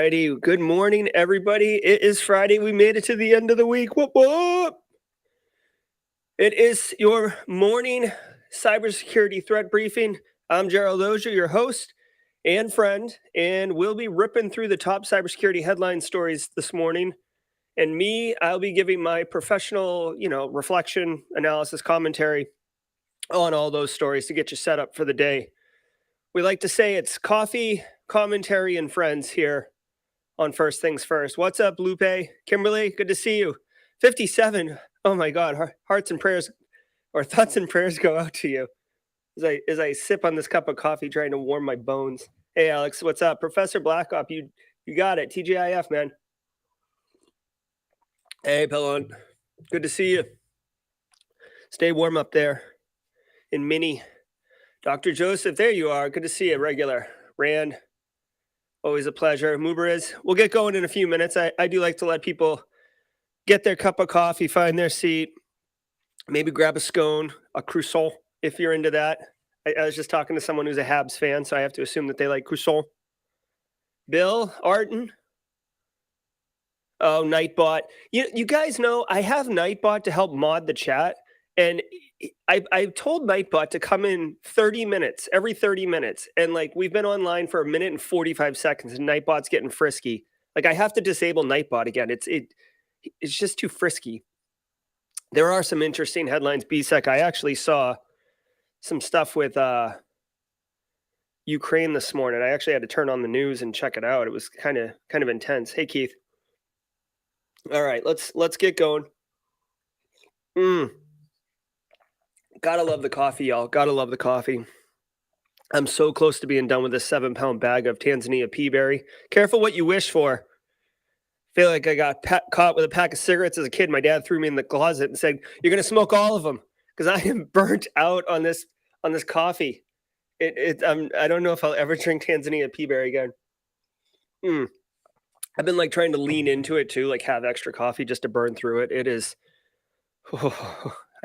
righty. Good morning, everybody. It is Friday. We made it to the end of the week. Whoop, whoop. It is your morning cybersecurity threat briefing. I'm Gerald Auger, your host and friend, and we'll be ripping through the top cybersecurity headline stories this morning. And I'll be giving my professional, reflection, analysis, commentary on all those stories to get you set up for the day. We like to say it's coffee, commentary, and friends here on First Things First. What's up, Lupe? Kimberly, good to see you. 57. Oh my God, hearts and prayers, or thoughts and prayers go out to you as I sip on this cup of coffee, trying to warm my bones. Hey, Alex, what's up? Professor Blackoff, you got it. TGIF, man. Hey, Pellon, good to see you. Stay warm up there in Mini. Dr. Joseph, there you are. Good to see you, regular. Rand, always a pleasure. Mubaraz, we'll get going in a few minutes. I do like to let people get their cup of coffee, find their seat, maybe grab a scone, a croissant, if you're into that. I was just talking to someone who's a Habs fan, so I have to assume that they like croissant. Bill, Arden. Oh, Nightbot. You guys know I have Nightbot to help mod the chat, and I told Nightbot to come in 30 minutes, every 30 minutes. And like, we've been online for 1 minute and 45 seconds and Nightbot's getting frisky. Like, I have to disable Nightbot again. It's just too frisky. There are some interesting headlines. BSEC, I actually saw some stuff with Ukraine this morning. I actually had to turn on the news and check it out. It was kind of intense. Hey, Keith. All right, let's get going. Gotta love the coffee, y'all. Gotta love the coffee. I'm so close to being done with this 7-pound bag of Tanzania peaberry. Careful what you wish for. Feel like I got caught with a pack of cigarettes as a kid. My dad threw me in the closet and said, "You're gonna smoke all of them," because I am burnt out on this coffee. I don't know if I'll ever drink Tanzania peaberry again. I've been like trying to lean into it too, like have extra coffee just to burn through it. It is.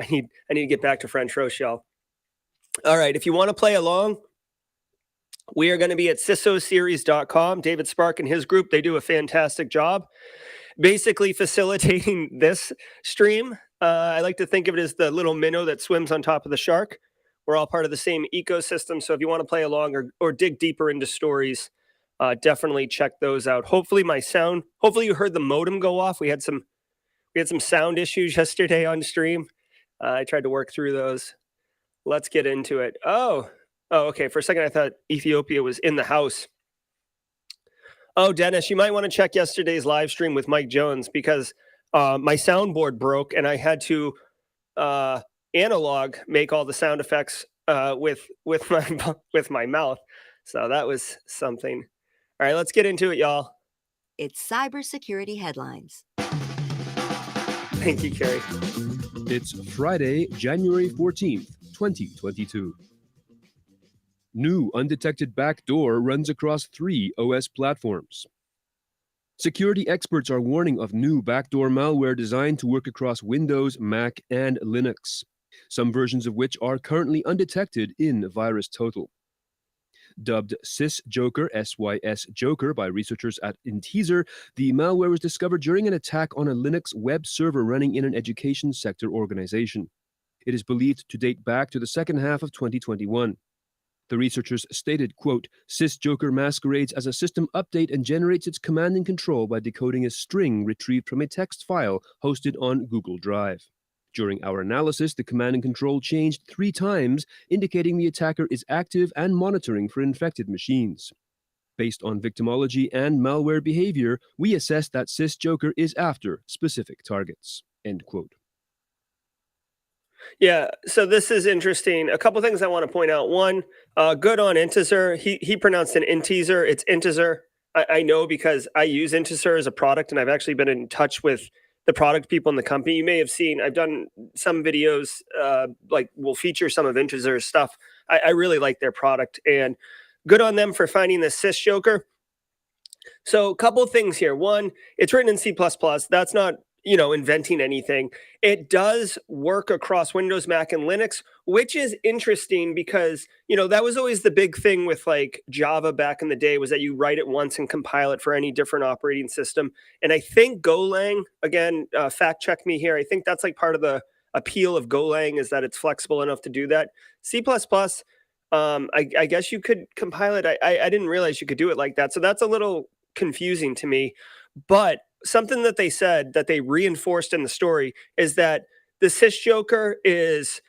I need to get back to French roast, y'all. All right, if you want to play along, we are going to be at cisoseries.com. David Spark and his group, they do a fantastic job basically facilitating this stream. I like to think of it as the little minnow that swims on top of the shark. We're all part of the same ecosystem, so if you want to play along or dig deeper into stories, definitely check those out. Hopefully you heard the modem go off. We had some sound issues yesterday on stream. I tried to work through those. Let's get into it. Oh, okay. For a second, I thought Ethiopia was in the house. Oh, Dennis, you might want to check yesterday's live stream with Mike Jones because my soundboard broke and I had to analog make all the sound effects with my mouth. So that was something. All right, let's get into it, y'all. It's Cybersecurity Headlines. Thank you, Carrie. It's Friday, January 14th, 2022. New undetected backdoor runs across 3 OS platforms. Security experts are warning of new backdoor malware designed to work across Windows, Mac, and Linux, some versions of which are currently undetected in VirusTotal. Dubbed SysJoker, SYS Joker, by researchers at Intezer, the malware was discovered during an attack on a Linux web server running in an education sector organization. It is believed to date back to the second half of 2021. The researchers stated, quote, "SysJoker masquerades as a system update and generates its command and control by decoding a string retrieved from a text file hosted on Google Drive. During our analysis, the command and control changed 3 times, indicating the attacker is active and monitoring for infected machines. Based on victimology and malware behavior, we assess that SysJoker is after specific targets." End quote. Yeah, so this is interesting. A couple things I want to point out. One, good on Intezer. He pronounced it Intezer. It's Intezer. I know because I use Intezer as a product, and I've actually been in touch with the product people in the company. You may have seen, I've done some videos, like will feature some of Intezer's stuff. I really like their product, and good on them for finding the SysJoker. So a couple of things here. One, it's written in C++. That's not inventing anything. It does work across Windows, Mac, and Linux, which is interesting because, that was always the big thing with like Java back in the day, was that you write it once and compile it for any different operating system. And I think Golang, again, fact check me here, I think that's like part of the appeal of Golang, is that it's flexible enough to do that. C++, I guess you could compile it. I didn't realize you could do it like that. So that's a little confusing to me. But something that they said that they reinforced in the story is that the sysjoker is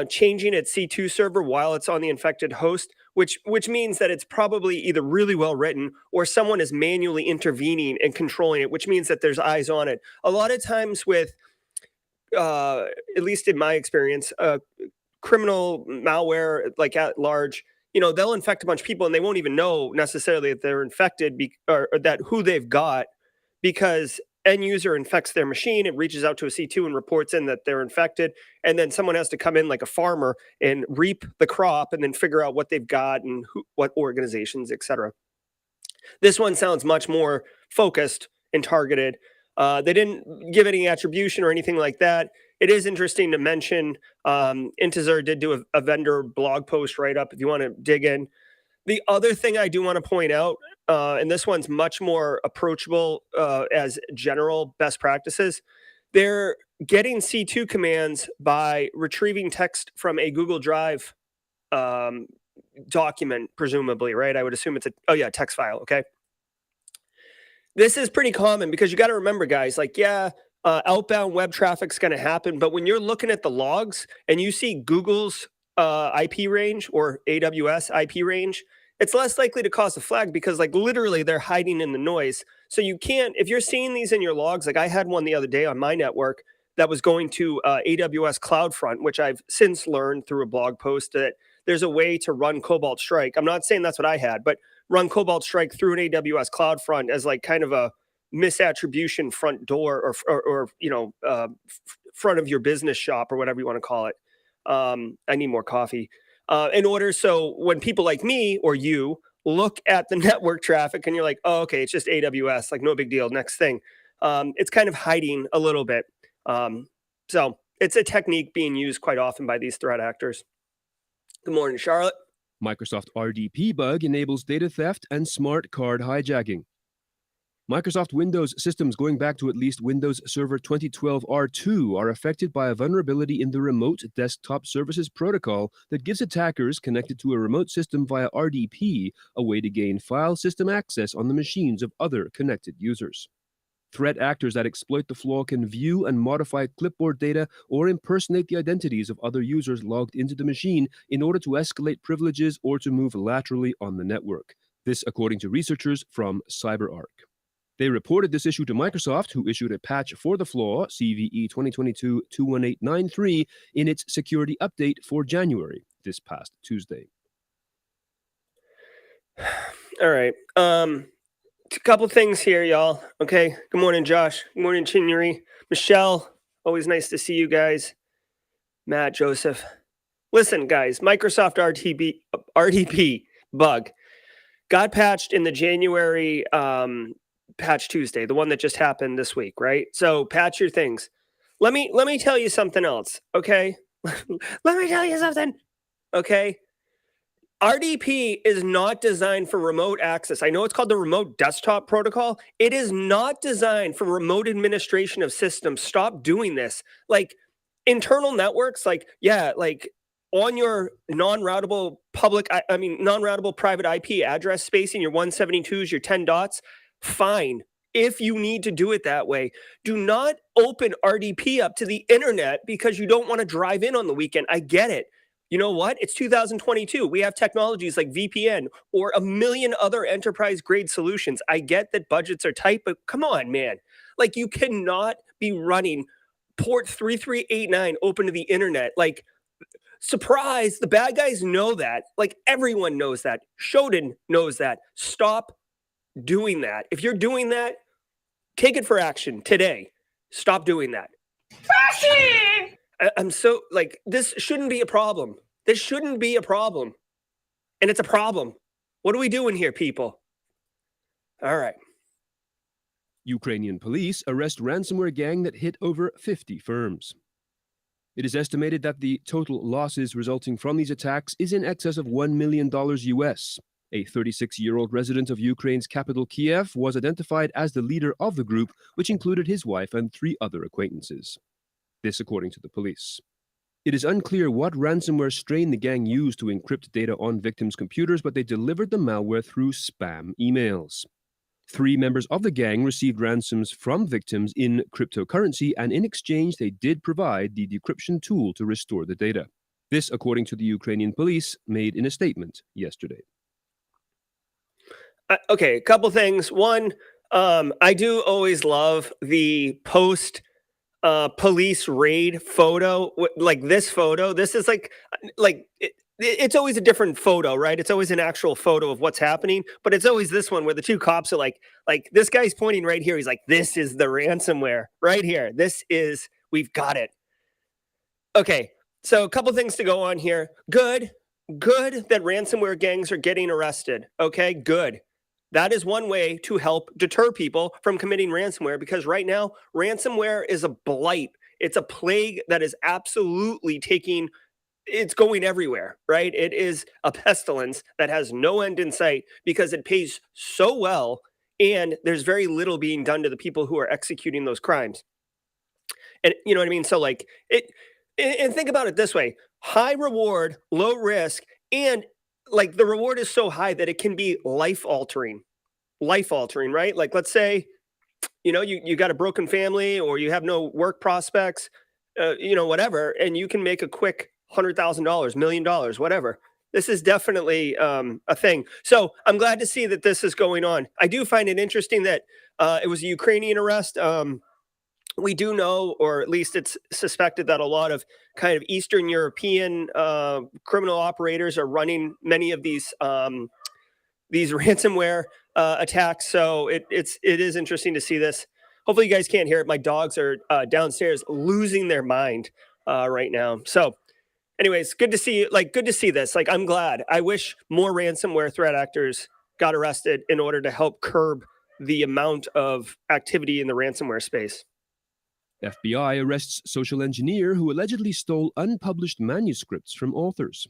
changing its C2 server while it's on the infected host, which means that it's probably either really well written or someone is manually intervening and controlling it, which means that there's eyes on it. A lot of times with, at least in my experience, criminal malware, like at large, they'll infect a bunch of people and they won't even know necessarily that they're infected or that who they've got, because end user infects their machine, it reaches out to a C2 and reports in that they're infected, and then someone has to come in like a farmer and reap the crop and then figure out what they've got and what organizations, etc. This one sounds much more focused and targeted. They didn't give any attribution or anything like that. It is interesting to mention, Intezer did do a vendor blog post write-up if you want to dig in. The other thing I do want to point out, and this one's much more approachable as general best practices, they're getting C2 commands by retrieving text from a Google Drive document, presumably, right? I would assume it's text file, okay? This is pretty common because you got to remember, guys, like, outbound web traffic's going to happen, but when you're looking at the logs and you see Google's IP range or AWS IP range, it's less likely to cause a flag because like literally they're hiding in the noise. So you can't, if you're seeing these in your logs, like I had one the other day on my network that was going to AWS CloudFront, which I've since learned through a blog post that there's a way to run Cobalt Strike. I'm not saying that's what I had, but run Cobalt Strike through an AWS CloudFront as like kind of a misattribution front door or front of your business shop or whatever you want to call it. I need more coffee. In order, so when people like me or you look at the network traffic and you're like, oh, okay, it's just AWS, like no big deal, next thing. It's kind of hiding a little bit. So it's a technique being used quite often by these threat actors. Good morning, Charlotte. Microsoft RDP bug enables data theft and smart card hijacking. Microsoft Windows systems going back to at least Windows Server 2012 R2 are affected by a vulnerability in the Remote Desktop Services protocol that gives attackers connected to a remote system via RDP a way to gain file system access on the machines of other connected users. Threat actors that exploit the flaw can view and modify clipboard data or impersonate the identities of other users logged into the machine in order to escalate privileges or to move laterally on the network. This according to researchers from CyberArk. They reported this issue to Microsoft, who issued a patch for the flaw, CVE 2022-21893, in its security update for January, this past Tuesday. All right. A couple things here, y'all. Okay. Good morning, Josh. Good morning, Chinuri. Michelle, always nice to see you guys. Matt, Joseph. Listen, guys, Microsoft RDP bug got patched in the January Patch Tuesday, the one that just happened this week, right? So patch your things. Let me tell you something else, okay? Let me tell you something, okay? RDP is not designed for remote access. I know it's called the Remote Desktop Protocol. It is not designed for remote administration of systems. Stop doing this. Like internal networks, like on your non-routable non-routable private IP address spacing, your 172s, your 10 dots, fine. If you need to do it that way, do not open RDP up to the internet because you don't want to drive in on the weekend. I get it. You know what? It's 2022. We have technologies like VPN or a million other enterprise grade solutions. I get that budgets are tight, but come on, man. Like you cannot be running port 3389 open to the internet. Like, surprise, the bad guys know that. Like everyone knows that. Shodan knows that. Stop doing that. If you're doing that, take it for action today. Stop doing that. I'm so like, this shouldn't be a problem. This shouldn't be a problem. And it's a problem. What are we doing here, people? All right. Ukrainian police arrest ransomware gang that hit over 50 firms. It is estimated that the total losses resulting from these attacks is in excess of $1 million US. A 36-year-old resident of Ukraine's capital, Kiev, was identified as the leader of the group, which included his wife and 3 other acquaintances. This according to the police. It is unclear what ransomware strain the gang used to encrypt data on victims' computers, but they delivered the malware through spam emails. 3 members of the gang received ransoms from victims in cryptocurrency, and in exchange, they did provide the decryption tool to restore the data. This, according to the Ukrainian police, made in a statement yesterday. Okay, a couple things. One, I do always love the post police raid photo, like this photo. This is it's always a different photo, right? It's always an actual photo of what's happening, but it's always this one where the 2 cops are like this guy's pointing right here. He's like, this is the ransomware right here. We've got it. Okay, so a couple things to go on here. Good that ransomware gangs are getting arrested. Okay, good. That is one way to help deter people from committing ransomware, because right now, ransomware is a blight. It's a plague that is absolutely it's going everywhere, right? It is a pestilence that has no end in sight because it pays so well, and there's very little being done to the people who are executing those crimes. And you know what I mean? So and think about it this way: high reward, low risk, and the reward is so high that it can be life altering, right? Like, let's say, you got a broken family, or you have no work prospects, whatever, and you can make a quick $100,000, $1 million, whatever. This is definitely a thing. So I'm glad to see that this is going on. I do find it interesting that it was a Ukrainian arrest. We do know, or at least it's suspected, that a lot of kind of Eastern European criminal operators are running many of these ransomware attacks. So it is interesting to see this. Hopefully you guys can't hear it. My dogs are downstairs losing their mind right now. So anyways, good to see this. I'm glad. I wish more ransomware threat actors got arrested in order to help curb the amount of activity in the ransomware space. FBI arrests social engineer who allegedly stole unpublished manuscripts from authors.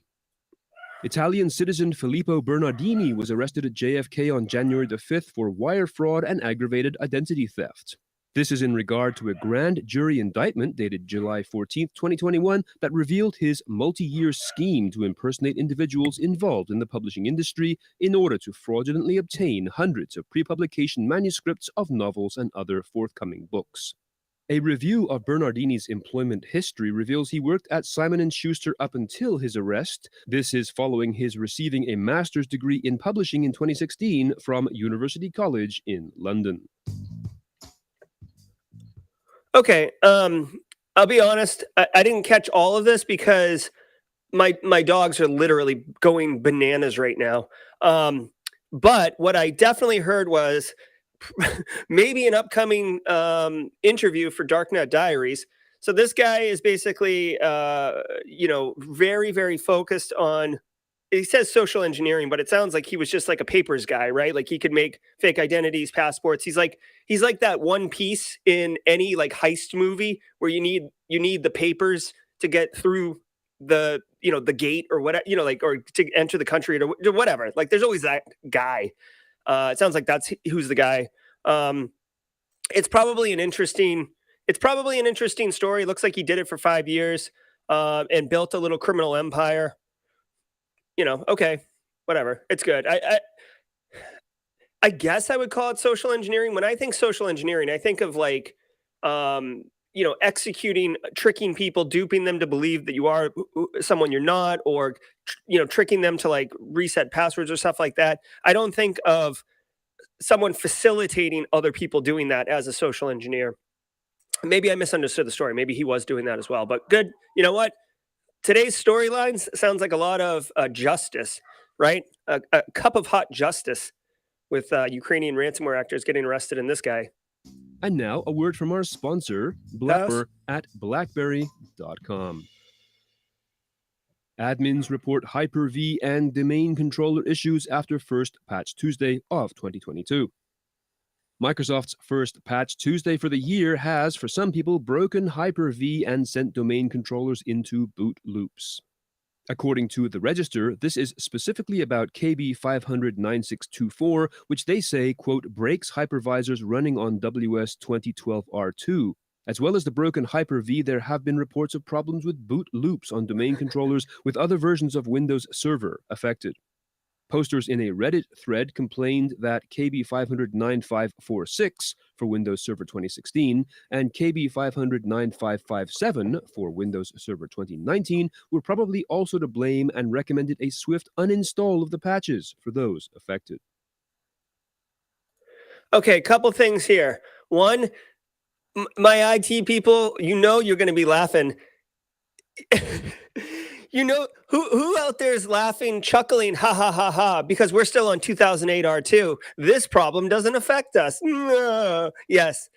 Italian citizen Filippo Bernardini was arrested at JFK on January the 5th for wire fraud and aggravated identity theft. This is in regard to a grand jury indictment dated July 14, 2021, that revealed his multi-year scheme to impersonate individuals involved in the publishing industry in order to fraudulently obtain hundreds of pre-publication manuscripts of novels and other forthcoming books. A review of Bernardini's employment history reveals he worked at Simon & Schuster up until his arrest. This is following his receiving a master's degree in publishing in 2016 from University College in London. Okay, I'll be honest, I didn't catch all of this because my dogs are literally going bananas right now. But what I definitely heard was maybe an upcoming interview for Darknet Diaries. So this guy is basically, very, very focused on, he says social engineering, but it sounds like he was just like a papers guy, right? Like he could make fake identities, passports. He's like that one piece in any like heist movie where you need the papers to get through the gate or whatever, or to enter the country or whatever. Like there's always that guy. It sounds like that's who's the guy. It's probably an interesting story. It looks like he did it for 5 years and built a little criminal empire. Okay, whatever. It's good. I guess I would call it social engineering. When I think social engineering, I think of like, executing, tricking people, duping them to believe that you are someone you're not, or, tricking them to like reset passwords or stuff like that. I don't think of someone facilitating other people doing that as a social engineer. Maybe I misunderstood the story. Maybe he was doing that as well, but good. You know what? Today's storylines sounds like a lot of justice, right? A cup of hot justice with Ukrainian ransomware actors getting arrested in this guy. And now a word from our sponsor, Blackber at blackberry.com. Admins report HyperV and domain controller issues after first patch Tuesday of 2022. Microsoft's first Patch Tuesday for the year has, for some people, broken Hyper-V and sent domain controllers into boot loops. According to the Register, this is specifically about KB 500.9624, which they say, quote, breaks hypervisors running on WS 2012 R2. As well as the broken Hyper-V, there have been reports of problems with boot loops on domain controllers with other versions of Windows Server affected. Posters in a Reddit thread complained that KB 500.9546 for Windows Server 2016 and KB 500.9557 for Windows Server 2019 were probably also to blame and recommended a swift uninstall of the patches for those affected. Okay, couple things here. One, my IT people, you know you're going to be laughing. You know, who out there is laughing, chuckling, ha, ha, ha, ha, because we're still on 2008 R2. This problem doesn't affect us. No. Yes.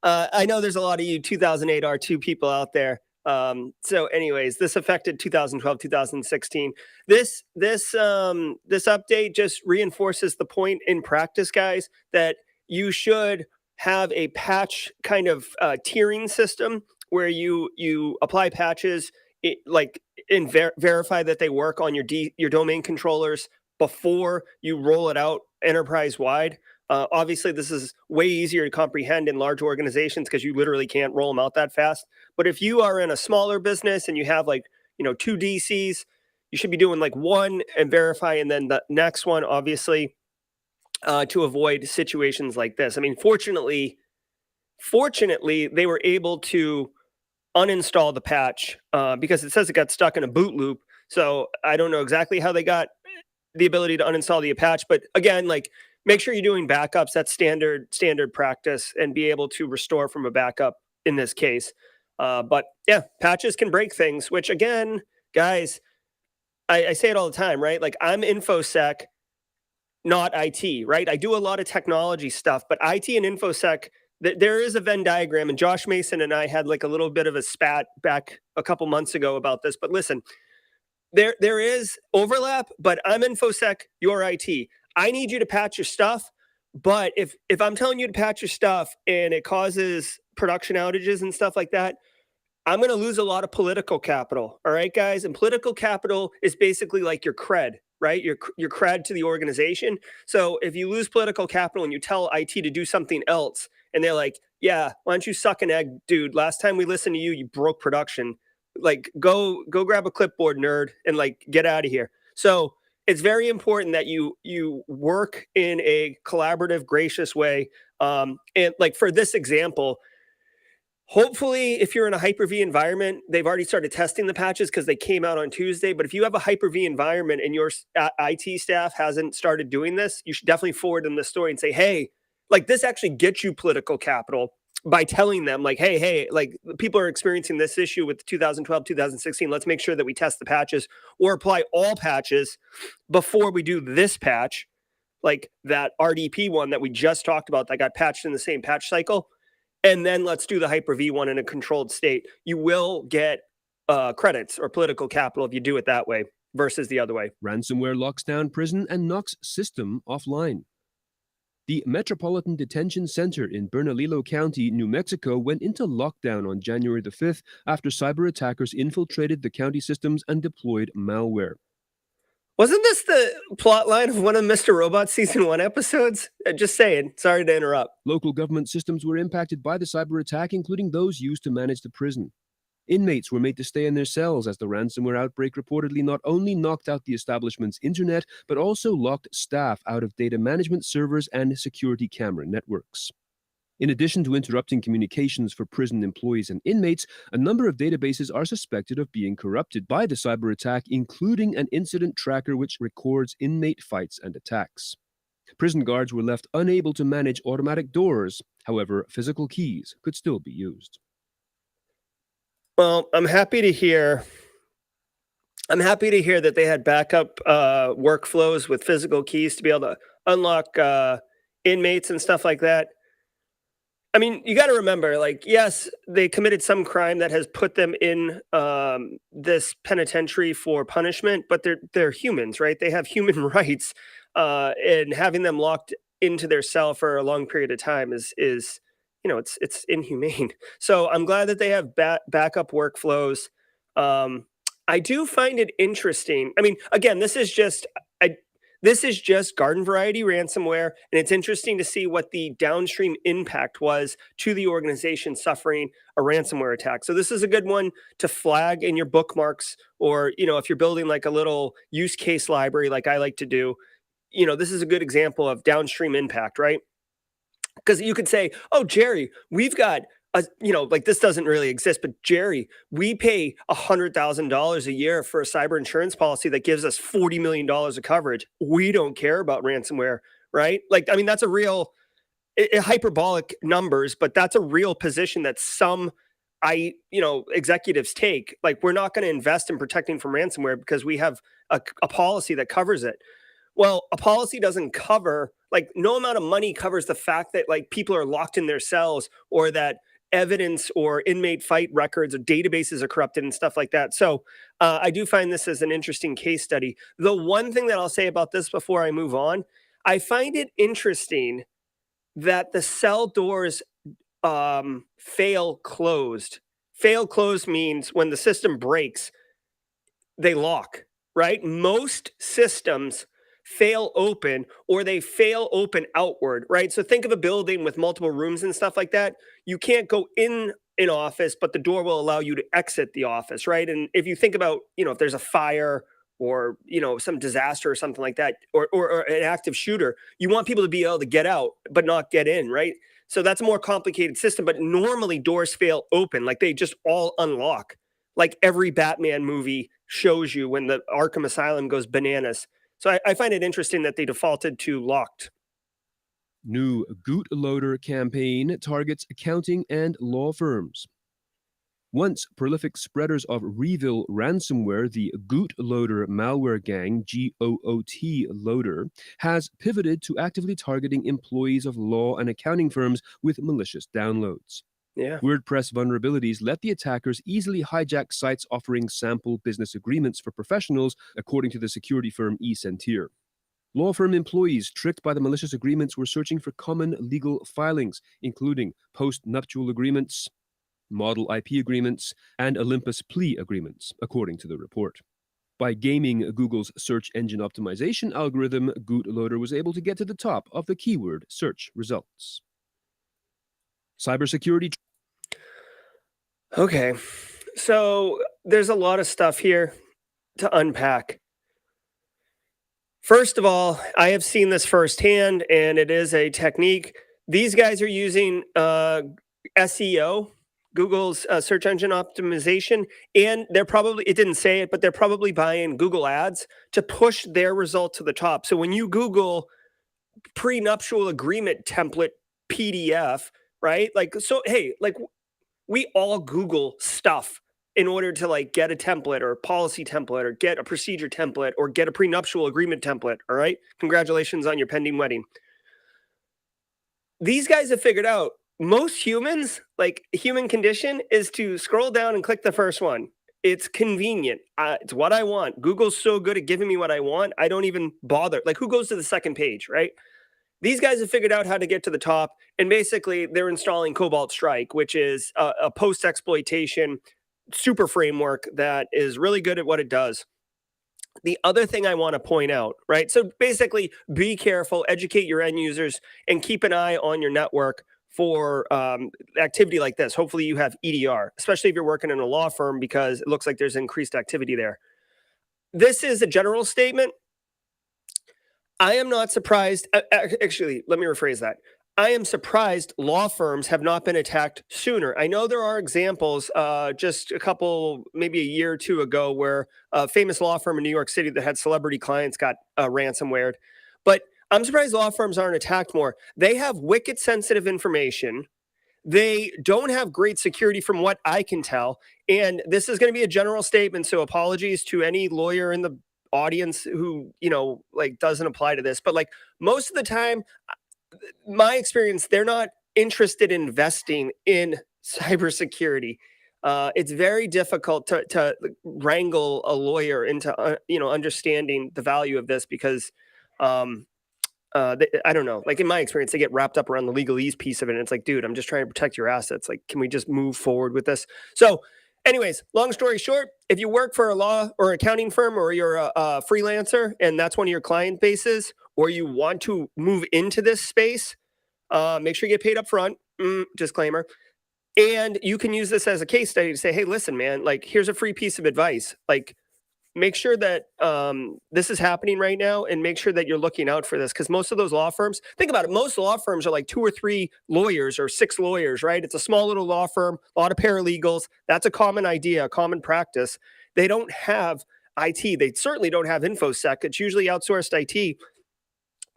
I know there's a lot of you 2008 R2 people out there. So anyways, this affected 2012, 2016. This update just reinforces the point in practice, guys, that you should have a patch kind of tiering system where you apply patches, verify that they work on your domain controllers before you roll it out enterprise wide. Obviously, this is way easier to comprehend in large organizations because you literally can't roll them out that fast. But if you are in a smaller business and you have 2 DCs, you should be doing one and verify, and then the next one, obviously, to avoid situations like this. I mean, fortunately, they were able to uninstall the patch because it says it got stuck in a boot loop. So I don't know exactly how they got the ability to uninstall the patch, but again, make sure you're doing backups. That's standard practice, and be able to restore from a backup in this case. But yeah, patches can break things, which again, guys, I say it all the time, right? I'm InfoSec, not IT, right? I do a lot of technology stuff, but IT and InfoSec, there is a Venn diagram, and Josh Mason and I had a little bit of a spat back a couple months ago about this. But listen, there is overlap, but I'm InfoSec, you're IT. I need you to patch your stuff, but if I'm telling you to patch your stuff and it causes production outages and stuff like that, I'm going to lose a lot of political capital. All right, guys? And political capital is basically like your cred, right? Your cred to the organization. So if you lose political capital and you tell IT to do something else, and they're like, yeah, why don't you suck an egg, dude? Last time we listened to you, you broke production. Go grab a clipboard, nerd, and get out of here. So it's very important that you work in a collaborative, gracious way. And for this example, hopefully, if you're in a Hyper-V environment, they've already started testing the patches because they came out on Tuesday. But if you have a Hyper-V environment and your IT staff hasn't started doing this, you should definitely forward them the story and say, hey, this actually gets you political capital by telling them hey, people are experiencing this issue with 2012, 2016. Let's make sure that we test the patches or apply all patches before we do this patch, that RDP one that we just talked about that got patched in the same patch cycle. And then let's do the Hyper-V one in a controlled state. You will get credits or political capital if you do it that way versus the other way. Ransomware locks down prison and knocks system offline. The Metropolitan Detention Center in Bernalillo County, New Mexico, went into lockdown on January the 5th after cyber attackers infiltrated the county systems and deployed malware. Wasn't this the plot line of one of Mr. Robot Season 1 episodes? Just saying. Sorry to interrupt. Local government systems were impacted by the cyber attack, including those used to manage the prison. Inmates were made to stay in their cells as the ransomware outbreak reportedly not only knocked out the establishment's internet, but also locked staff out of data management servers and security camera networks. In addition to interrupting communications for prison employees and inmates, a number of databases are suspected of being corrupted by the cyber attack, including an incident tracker which records inmate fights and attacks. Prison guards were left unable to manage automatic doors. However, physical keys could still be used. Well, I'm happy to hear that they had backup workflows with physical keys to be able to unlock inmates and stuff like that. I mean, you got to remember, yes, they committed some crime that has put them in this penitentiary for punishment, but they're humans, right? They have human rights, and having them locked into their cell for a long period of time is it's inhumane. So I'm glad that they have backup workflows. I do find it interesting. I mean, again, this is just garden variety ransomware, and it's interesting to see what the downstream impact was to the organization suffering a ransomware attack. So this is a good one to flag in your bookmarks, or if you're building like a little use case library, like I like to do. This is a good example of downstream impact, right? Because you could say, oh, Jerry, we've got like this doesn't really exist, but Jerry, we pay $100,000 a year for a cyber insurance policy that gives us $40 million of coverage. We don't care about ransomware, right? Like, I mean, that's a real hyperbolic numbers, but that's a real position that some executives take. Like, we're not going to invest in protecting from ransomware because we have a policy that covers it. Well, a policy doesn't cover, like, no amount of money covers the fact that like people are locked in their cells, or that evidence or inmate fight records or databases are corrupted and stuff like that. So I do find this as an interesting case study. The one thing that I'll say about this before I move on, I find it interesting that the cell doors fail closed. Fail closed means when the system breaks, they lock, right? Most systems fail open, or they fail open outward, right? So think of a building with multiple rooms and stuff like that. You can't go in an office, but the door will allow you to exit the office, right? And if you think about, if there's a fire or, some disaster or something like that, or an active shooter, you want people to be able to get out, but not get in, right? So that's a more complicated system, but normally doors fail open, like they just all unlock, like every Batman movie shows you when the Arkham Asylum goes bananas. So I find it interesting that they defaulted to locked. New Goot Loader campaign targets accounting and law firms. Once prolific spreaders of Revil ransomware, the Goot Loader malware gang, GOOT Loader, has pivoted to actively targeting employees of law and accounting firms with malicious downloads. Yeah. WordPress vulnerabilities let the attackers easily hijack sites offering sample business agreements for professionals, according to the security firm isnt. Law firm employees tricked by the malicious agreements were searching for common legal filings, including post-nuptial agreements, model IP agreements, and Olympus plea agreements, according to the report. By gaming Google's search engine optimization algorithm, Goot Loader was able to get to the top of the keyword search results. Cybersecurity. Okay, so there's a lot of stuff here to unpack. First of all, I have seen this firsthand, and it is a technique. These guys are using SEO, Google's search engine optimization, and they're probably, it didn't say it, but they're probably buying Google ads to push their result to the top. So when you Google prenuptial agreement template PDF, right? Like, so, hey, like, we all Google stuff in order to like get a template or a policy template or get a procedure template or get a prenuptial agreement template. All right. Congratulations on your pending wedding. These guys have figured out most humans, like human condition is to scroll down and click the first one. It's convenient. It's what I want. Google's so good at giving me what I want. I don't even bother. Like, who goes to the second page, right? These guys have figured out how to get to the top, and basically they're installing Cobalt Strike, which is a post-exploitation super framework that is really good at what it does. The other thing I want to point out, right? So basically, be careful, educate your end users, and keep an eye on your network for activity like this. Hopefully you have EDR, especially if you're working in a law firm, because it looks like there's increased activity there. This is a general statement. I am not surprised. Actually, let me rephrase that. I am surprised law firms have not been attacked sooner. I know there are examples, just a couple, maybe a year or two ago, where a famous law firm in New York City that had celebrity clients got ransomwared. But I'm surprised law firms aren't attacked more. They have wicked sensitive information. They don't have great security from what I can tell. And this is going to be a general statement, so apologies to any lawyer in the audience who, like, doesn't apply to this. But like, most of the time, my experience, they're not interested in investing in cybersecurity. It's very difficult to wrangle a lawyer into understanding the value of this, because I don't know. Like in my experience, they get wrapped up around the legalese piece of it. And it's like, dude, I'm just trying to protect your assets. Like, can we just move forward with this? So, anyways, long story short, if you work for a law or accounting firm or you're a freelancer and that's one of your client bases, or you want to move into this space, make sure you get paid up front. Disclaimer. And you can use this as a case study to say, hey, listen, man, like here's a free piece of advice. Like make sure that this is happening right now and make sure that you're looking out for this. Because most of those law firms, think about it, most law firms are like 2 or 3 lawyers or 6 lawyers, right? It's a small little law firm, a lot of paralegals. That's a common idea, a common practice. They don't have IT. They certainly don't have InfoSec. It's usually outsourced IT.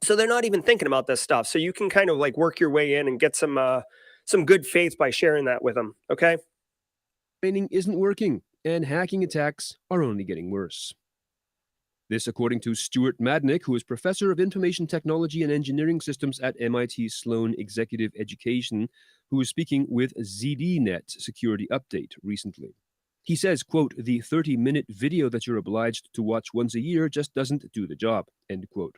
So they're not even thinking about this stuff. So you can kind of like work your way in and get some good faith by sharing that with them. Okay. Training isn't working, and hacking attacks are only getting worse. This, according to Stuart Madnick, who is professor of information technology and engineering systems at MIT Sloan Executive Education, who was speaking with ZDNet Security Update recently. He says, quote, the 30-minute video that you're obliged to watch once a year just doesn't do the job, end quote.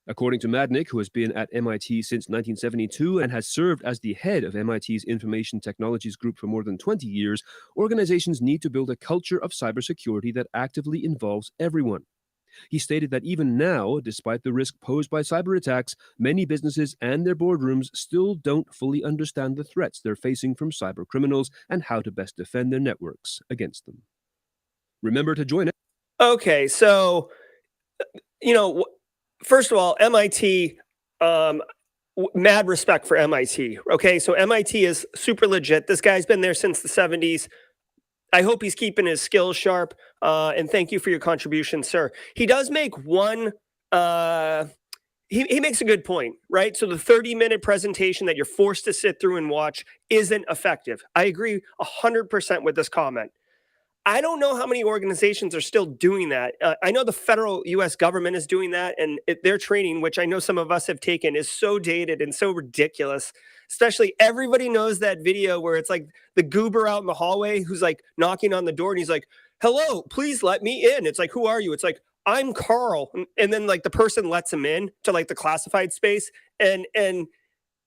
According to Madnick, who has been at MIT since 1972 and has served as the head of MIT's Information Technologies Group for more than 20 years, organizations need to build a culture of cybersecurity that actively involves everyone. He stated that even now, despite the risk posed by cyber attacks, many businesses and their boardrooms still don't fully understand the threats they're facing from cyber criminals and how to best defend their networks against them. Remember to join it. Okay, so, first of all, MIT, mad respect for MIT. Okay, so MIT is super legit. This guy's been there since the 70s. I hope he's keeping his skills sharp. And thank you for your contribution, sir. He does make one. He makes a good point, right? So the 30-minute presentation that you're forced to sit through and watch isn't effective. I agree 100% with this comment. I don't know how many organizations are still doing that. I know the federal U.S. government is doing that, and their training, which I know some of us have taken, is so dated and so ridiculous. Especially everybody knows that video where it's like the goober out in the hallway who's like knocking on the door and he's like, hello, please let me in. It's like, who are you? It's like, I'm Carl. And then like the person lets him in to like the classified space. And then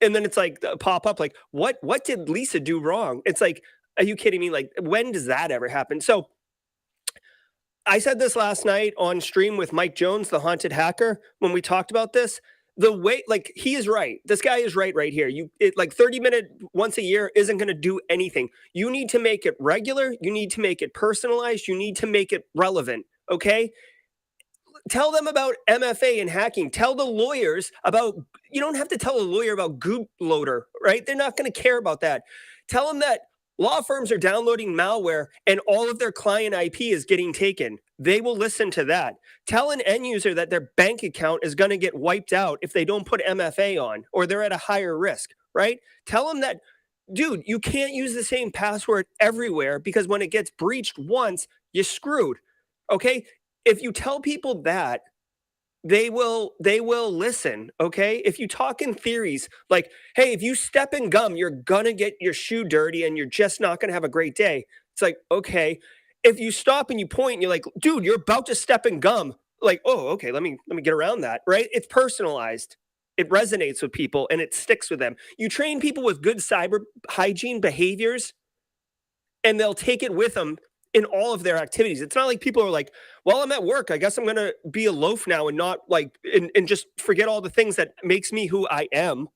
it's like pop up like, what did Lisa do wrong? It's like, are you kidding me? Like, when does that ever happen? So I said this last night on stream with Mike Jones, the haunted hacker, when we talked about this. The way, like, he is right. This guy is right here. Like 30-minute once a year isn't going to do anything. You need to make it regular. You need to make it personalized. You need to make it relevant. Okay. Tell them about MFA and hacking. Tell the lawyers about, you don't have to tell a lawyer about Goot Loader, right? They're not going to care about that. Tell them that law firms are downloading malware and all of their client IP is getting taken. They will listen to that. Tell an end user that their bank account is going to get wiped out if they don't put MFA on or they're at a higher risk, right? Tell them that, dude, you can't use the same password everywhere because when it gets breached once, you're screwed, okay? If you tell people that, they will listen, okay? If you talk in theories like, hey, if you step in gum, you're gonna get your shoe dirty and you're just not gonna have a great day. It's like, okay. If you stop and you point and you're like, dude, you're about to step in gum. Like, oh, okay, let me get around that, right? It's personalized. It resonates with people and it sticks with them. You train people with good cyber hygiene behaviors and they'll take it with them in all of their activities. It's not like people are like, well, I'm at work. I guess I'm going to be a loaf now and not like, and just forget all the things that makes me who I am,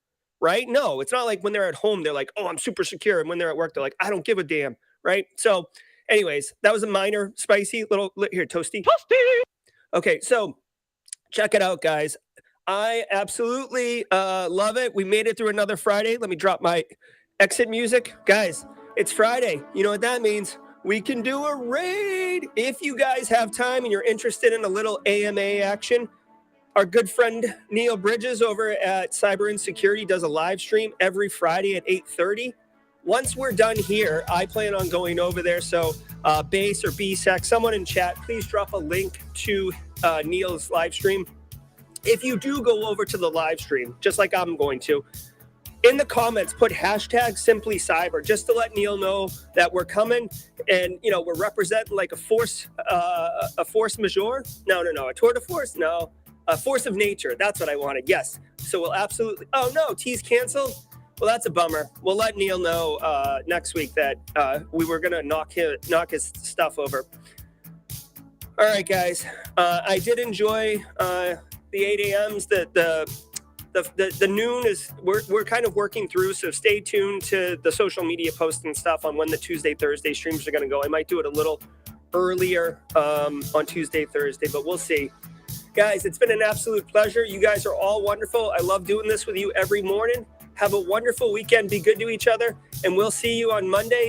right? No, it's not like when they're at home, they're like, oh, I'm super secure. And when they're at work, they're like, I don't give a damn, right? So anyways, that was a minor spicy little, here, toasty. Okay, so check it out, guys. I absolutely love it. We made it through another Friday. Let me drop my exit music. Guys, it's Friday. You know what that means? We can do a raid. If you guys have time and you're interested in a little AMA action, our good friend Neil Bridges over at Cybersecurity does a live stream every Friday at 8:30. Once we're done here, I plan on going over there. So Base or BSEC, someone in chat, please drop a link to Neil's live stream. If you do go over to the live stream, just like I'm going to, in the comments, put hashtag Simply Cyber, just to let Neil know that we're coming and, you know, we're representing like a force majeure. No, a tour de force. No, Force of nature. That's what I wanted. Yes. So we'll absolutely. Oh no, T's canceled. Well, that's a bummer. We'll let Neil know next week that we were gonna knock his stuff over. All right, guys. I did enjoy the 8 a.m.s. The noon is we're kind of working through. So stay tuned to the social media posts and stuff on when the Tuesday, Thursday streams are gonna go. I might do it a little earlier on Tuesday, Thursday, but we'll see. Guys, it's been an absolute pleasure. You guys are all wonderful. I love doing this with you every morning. Have a wonderful weekend. Be good to each other, and we'll see you on Monday.